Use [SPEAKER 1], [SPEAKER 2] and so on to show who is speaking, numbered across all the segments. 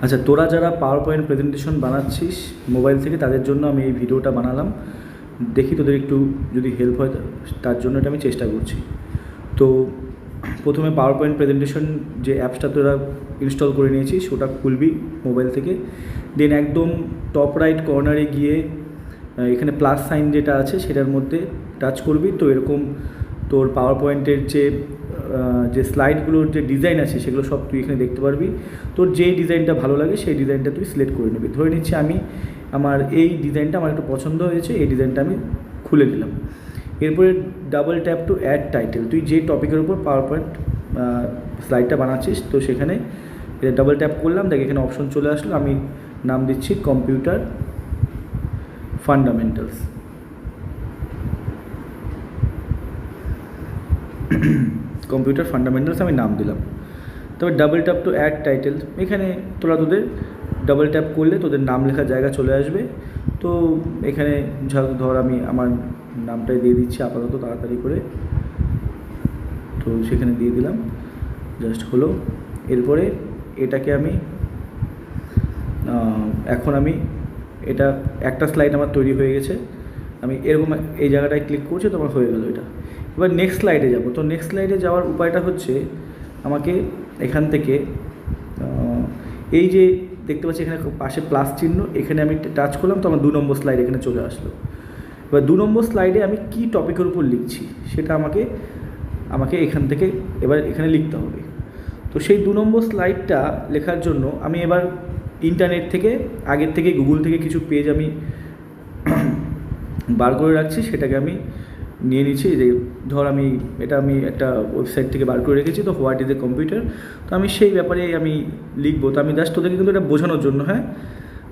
[SPEAKER 1] আচ্ছা, তোরা যারা পাওয়ার পয়েন্ট প্রেজেন্টেশন বানাচ্ছিস মোবাইল থেকে, তাদের জন্য আমি এই ভিডিওটা বানালাম। দেখি তোদের একটু যদি হেল্প হয়, তার জন্য এটা আমি চেষ্টা করছি। তো প্রথমে পাওয়ার পয়েন্ট প্রেজেন্টেশন যে অ্যাপসটা তোরা ইনস্টল করে নিয়েছিস ওটা খুলবি মোবাইল থেকে। দেন একদম টপ রাইট কর্নারে গিয়ে এখানে প্লাস সাইন যেটা আছে সেটার মধ্যে টাচ করবি। তো এরকম তোর পাওয়ার পয়েন্টের যে স্লাইডগুলোর যে ডিজাইন আছে সেগুলো সব তুই এখানে দেখতে পারবি। তোর যে ডিজাইনটা ভালো লাগে সেই ডিজাইনটা তুই সিলেক্ট করে নিবি। ধরে নিচ্ছি আমি আমার এই ডিজাইনটা আমার একটু পছন্দ হয়েছে, এই ডিজাইনটা আমি খুলে দিলাম। এরপরে double tap to add title. তুই যে টপিকের উপর পাওয়ার পয়েন্ট স্লাইডটা বানাচ্ছিস তো সেখানে ডাবল ট্যাপ করলাম, দেখ এখানে অপশন চলে আসলো। আমি নাম দিচ্ছি কম্পিউটার ফান্ডামেন্টালস। কম্পিউটার ফান্ডামেন্টালস আমি নাম দিলাম। তবে double tap to add title, এখানে তোরা তোদের ডাবল ট্যাপ করলে তোদের নাম লেখার জায়গা চলে আসবে। তো এখানে ধর আমি আমার নামটাই দিয়ে দিচ্ছি আপাতত তাড়াতাড়ি করে। তো সেখানে দিয়ে দিলাম, জাস্ট হলো। এরপরে এটাকে আমি এখন এটা একটা স্লাইড আমার তৈরি হয়ে গেছে। আমি এরকম এই জায়গাটায় ক্লিক করছি, তো আমার হয়ে গেল এটা। এবার নেক্সট স্লাইডে যাব। তো নেক্সট স্লাইডে যাওয়ার উপায়টা হচ্ছে আমাকে এখান থেকে এই যে দেখতে পাচ্ছি এখানে পাশে প্লাস চিহ্ন, এখানে আমি টাচ করলাম, তো আমার 2 নম্বর স্লাইড এখানে চলে আসলো। এবার 2 নম্বর স্লাইডে আমি কি টপিকের উপর লিখছি সেটা আমাকে এখান থেকে এবার এখানে লিখতে হবে। তো সেই 2 নম্বর স্লাইডটা লেখার জন্য আমি এবার ইন্টারনেট থেকে আগের থেকে গুগল থেকে কিছু পেজ আমি বার করে রাখছি, সেটাকে আমি নিয়ে নিচ্ছি। যে ধর আমি একটা ওয়েবসাইট থেকে বার করে রেখেছি, তো হোয়াট ইজ এ কম্পিউটার। তো আমি সেই ব্যাপারে আমি লিখবো। তো আমি জাস্ট তোদেরকে কিন্তু এটা বোঝানোর জন্য, হ্যাঁ।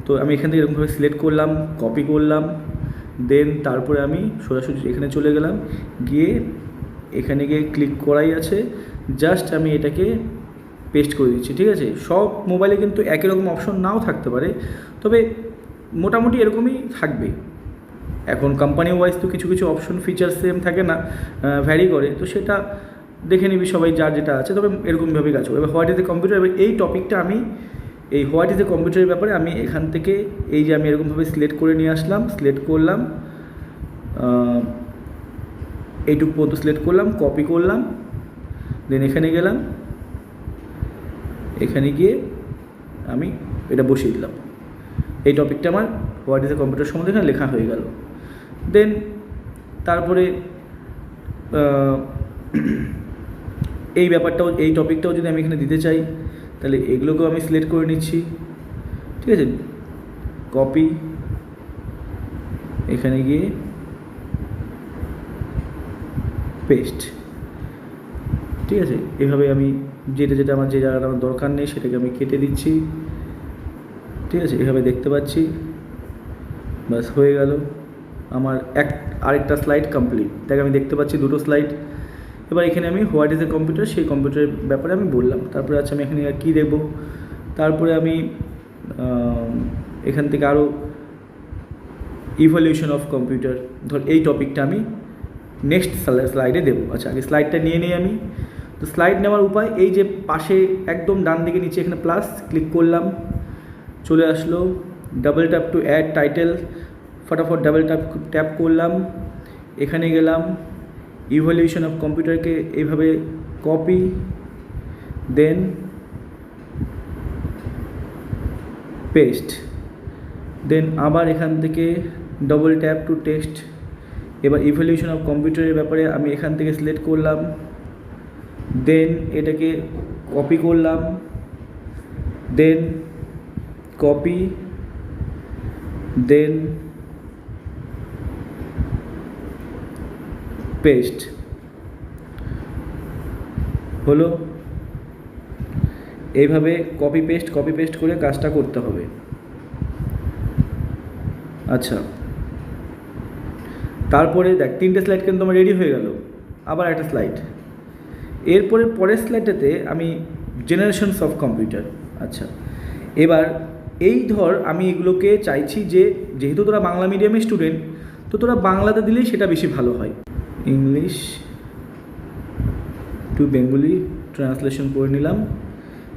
[SPEAKER 1] তো আমি এখান থেকে এরকমভাবে সিলেক্ট করলাম, কপি করলাম, দেন তারপরে আমি সোজাসুজি এখানে চলে গেলাম, গিয়ে এখানে গিয়ে ক্লিক করাই আছে, জাস্ট আমি এটাকে পেস্ট করে দিচ্ছি। ঠিক আছে, সব মোবাইলে কিন্তু একই রকম অপশন নাও থাকতে পারে, তবে মোটামুটি এরকমই থাকবে। এখন কোম্পানি ওয়াইজ তো কিছু কিছু অপশন ফিচার সেম থাকে না, ভ্যারি করে। তো সেটা দেখে নিবি সবাই যার যেটা আছে, তবে এরকমভাবেই কাজ হবে। এবার হোয়াট ইজ এ কম্পিউটার, এবার এই টপিকটা আমি এই হোয়াট ইজ এ কম্পিউটারের ব্যাপারে আমি এখান থেকে এই যে আমি এরকমভাবে সিলেক্ট করে নিয়ে আসলাম, সিলেক্ট করলাম, এইটুকু পর্যন্ত সিলেক্ট করলাম, কপি করলাম, দেন এখানে গেলাম, এখানে গিয়ে আমি এটা বসিয়ে দিলাম। এই টপিকটা আমার হোয়াট ইজ এ কম্পিউটার সম্বন্ধে এখানে লেখা হয়ে গেল। দেন তারপরে এই ব্যাপারটাও, এই টপিকটাও যদি আমি এখানে দিতে চাই তাহলে এগুলোকেও আমি সিলেক্ট করে নিচ্ছি। ঠিক আছে, কপি, এখানে গিয়ে পেস্ট। ঠিক আছে, এভাবে আমি যেটা আমার যে জায়গাটা আমার দরকার নেই সেটাকে আমি কেটে দিচ্ছি। ঠিক আছে, এভাবে দেখতে পাচ্ছি, বাস হয়ে গেল আমার আরেকটা স্লাইড কমপ্লিট। দেখ আমি দেখতে পাচ্ছি 2টো স্লাইড। এবার এখানে আমি হোয়াট ইজ এ কম্পিউটার সেই কম্পিউটারের ব্যাপারে আমি বললাম। তারপরে আছে আমি এখানে আর কী দেবো, তারপরে আমি এখান থেকে আরও ইভলিউশন অফ কম্পিউটার, ধর এই টপিকটা আমি নেক্সট স্লাইডে দেবো। আচ্ছা, আগে স্লাইডটা নিয়ে নিই আমি। তো স্লাইড নেওয়ার উপায়, এই যে পাশে একদম ডান দিকে নিচে এখানে প্লাস, ক্লিক করলাম, চলে আসলো। Double tap to add title, ফটাফট ডাবল ট্যাপ করলাম, এখানে গেলাম, ইভলিউশন অফ কম্পিউটারকে এইভাবে কপি, দেন পেস্ট, দেন আবার এখান থেকে ডবল ট্যাপ টু টেক্সট। এবার ইভলিউশন অফ কম্পিউটারের ব্যাপারে আমি এখান থেকে সিলেক্ট করলাম, দেন এটাকে কপি করলাম, দেন কপি, দেন পেস্ট হলো। এইভাবে কপি পেস্ট করে কাজটা করতে হবে। আচ্ছা, তারপরে দেখ 3টে স্লাইড কিন্তু আমার রেডি হয়ে গেল, আবার একটা স্লাইড। এরপরে পরের স্লাইডটাতে আমি জেনারেশনস অফ কম্পিউটার। আচ্ছা, এবার এই ধর আমি এগুলোকে চাইছি যে যেহেতু তোরা বাংলা মিডিয়ামের স্টুডেন্ট, তো তোরা বাংলাতে দিলেই সেটা বেশি ভালো হয়। ইংলিশ টু বেঙ্গলি ট্রান্সলেশন করে নিলাম।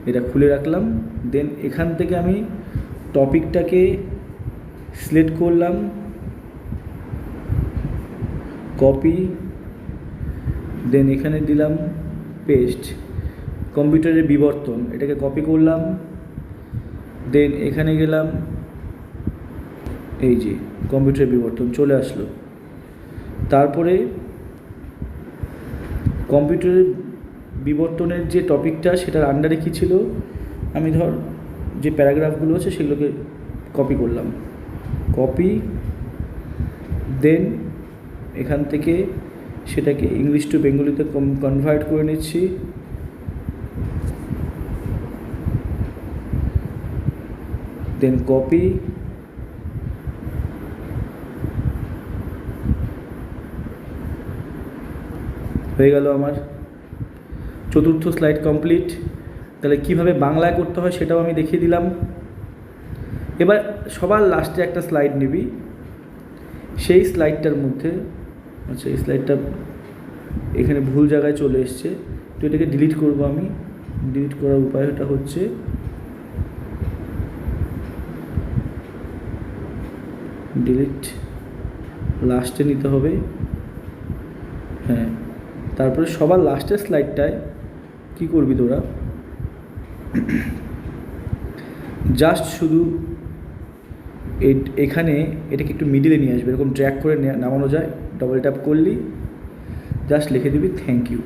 [SPEAKER 1] এটা খুলে রাখলাম। দেন এখান থেকে আমি টপিকটাকে সিলেক্ট করলাম, কপি, দেন এখানে দিলাম পেস্ট। কম্পিউটারের বিবর্তন, এটাকে কপি করলাম, দেন এখানে গেলাম, এই যে কম্পিউটারের বিবর্তন চলে আসলো। তারপরে কম্পিউটারের বিবর্তনের যে টপিকটা সেটার আন্ডারে কী ছিল, আমি ধর যে প্যারাগ্রাফগুলো আছে সেগুলোকে কপি করলাম, কপি, দেন এখান থেকে সেটাকে ইংলিশ টু বেঙ্গলিতে কনভার্ট করে নিচ্ছি। দেন কপি, হয়ে গেল আমার চতুর্থ স্লাইড কমপ্লিট। তাহলে কিভাবে বাংলায় করতে হয় সেটাও আমি দেখিয়ে দিলাম। এবার সবার লাস্টে একটা স্লাইড নিবি, সেই স্লাইডটার মধ্যে, আচ্ছা এই স্লাইডটা এখানে ভুল জায়গায় চলে এসছে, তো এটাকে ডিলিট করব আমি। ডিলিট করার উপায়টা হচ্ছে ডিলিট লাস্টে নিতে হবে, হ্যাঁ। তারপরে সবার লাস্টের স্লাইডটায় কী করবি তোরা, জাস্ট শুধু এখানে এটাকে একটু মিডিলে নিয়ে আসবে, এরকম ড্র্যাগ করে নামানো যায়, ডবল ট্যাপ করলি জাস্ট লিখে দিবি থ্যাংক ইউ,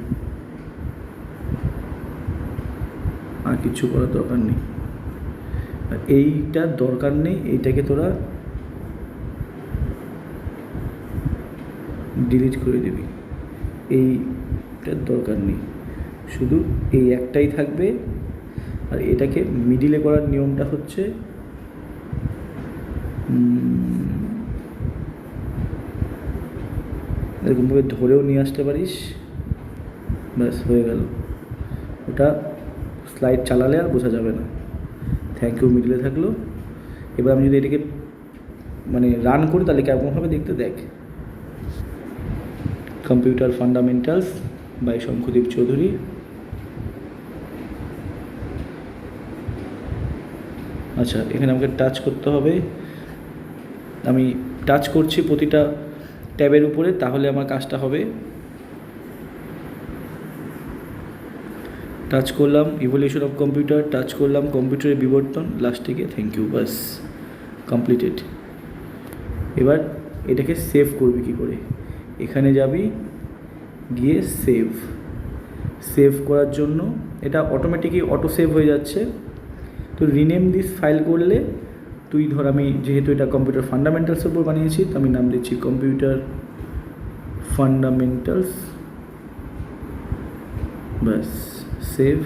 [SPEAKER 1] আর কিছু করার দরকার নেই। আর এইটার দরকার নেই, এইটাকে তোরা ডিলিট করে দিবি, এইটার দরকার নেই, শুধু এই একটাই থাকবে। আর এটাকে মিডিলে করার নিয়মটা হচ্ছে এরকমভাবে ধরেও নিয়ে আসতে পারিস, ব্যাস হয়ে গেল। ওটা স্লাইড চালালে আর বোঝা যাবে না। থ্যাংক ইউ মিডিলে থাকলো। এবার আমি যদি এটাকে মানে রান করি তাহলে কেমনভাবে দেখতে দেখ। Computer fundamentals by Shankudip Chowdhury. আচ্ছা এখানে আমাকে টাচ করতে হবে, আমি টাচ করছি প্রতিটা ট্যাবের উপরে, তাহলে আমার কাজটা হবে। টাচ করলাম ইভলিউশন অফ কম্পিউটার, টাচ করলাম কম্পিউটারের বিবর্তন, লাস্টে গিয়ে থ্যাংক ইউ, বাস কমপ্লিটেড। এবার এটাকে সেভ করবি কী করে, এখানে যাবি, গিয়ে সেভ করার জন্য এটা অটোমেটিকই অটো সেভ হয়ে যাচ্ছে। তো রিনেম দিস ফাইল করলে তুই ধর, আমি যেহেতু এটা কম্পিউটার ফান্ডামেন্টালসের উপর বানিয়েছি তো আমি নাম দিচ্ছি কম্পিউটার ফান্ডামেন্টালস, ব্যাস সেভ।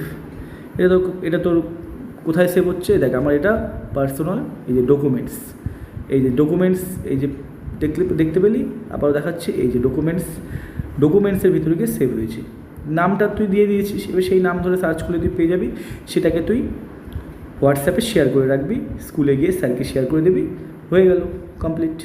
[SPEAKER 1] এটা তোর কোথায় সেভ হচ্ছে দেখ, আমার এটা পার্সোনাল, এই যে ডকুমেন্টস, এই যে দেখতে পেলি, আবার দেখাচ্ছি এই যে ডকুমেন্টসের ভিতরে গিয়ে সেভ হয়েছে। নামটা তুই দিয়ে দিয়েছিস, এবার সেই নাম ধরে সার্চ করলে তুই পেয়ে যাবি। সেটাকে তুই হোয়াটসঅ্যাপে শেয়ার করে রাখবি, স্কুলে গিয়ে স্যারকে শেয়ার করে দিবি, হয়ে গেল কমপ্লিট।